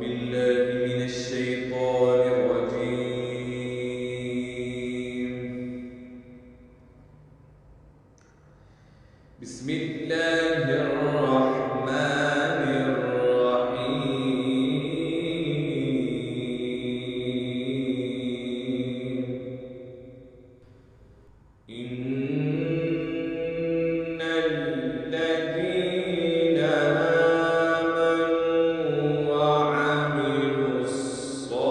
بالله من الشيطان الرجيم. بسم الله الرحمن الرحيم. إن الذين آمنوا وعملوا الصالحات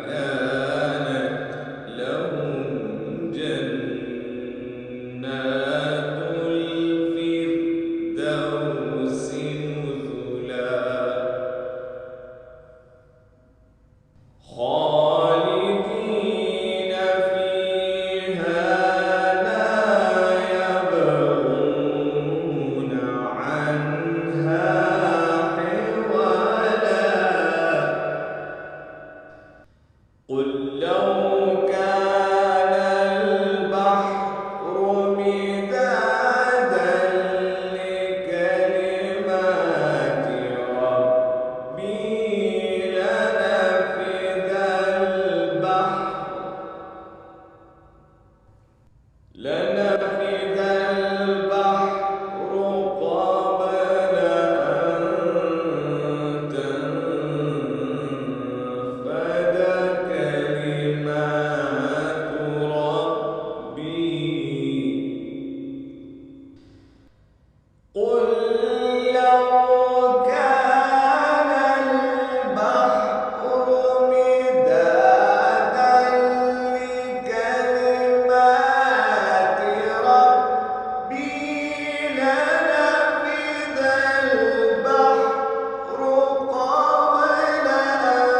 كانت لهم جنات الفردوس نزلا خالدين فيها لا يبغون عنها حولا. قل لو كان البحر مدادا لكلمات ربي لنفد البحر قبل أن تنفد كلمات ربي. قل لو كان البحر مدادا لكلمات ربي لنفد البحر قبل أن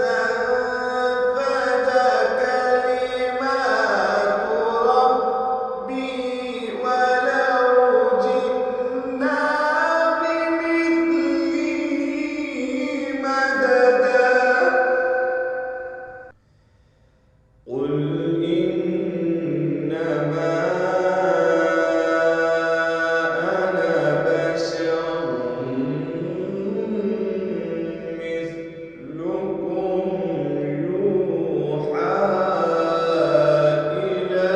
تنفد كلمات ربي ولو جئنا بمثله مددا. قل إنما أنا بشر مثلكم يوحى إلي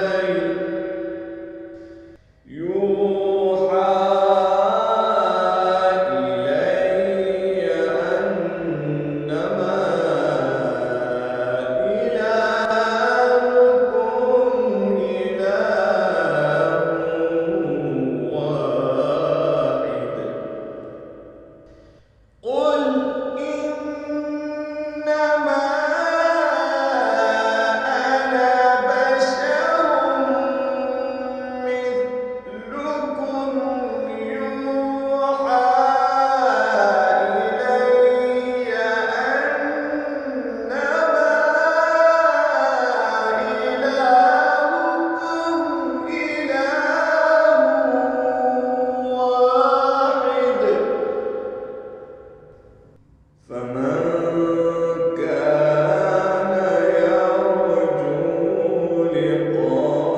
أنما إلهكم إله واحد. قل إنما أنا بشر مثلكم يوحى إلي أنما إلهكم إله واحد. فمن كان يرجو لقاء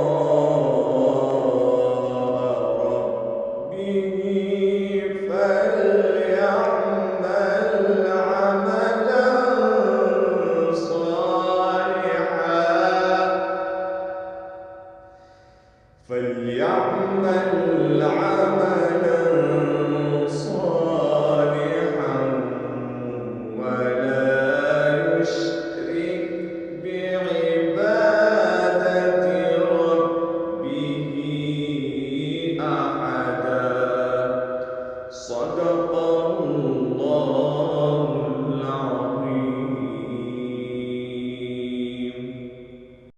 ربه فليعمل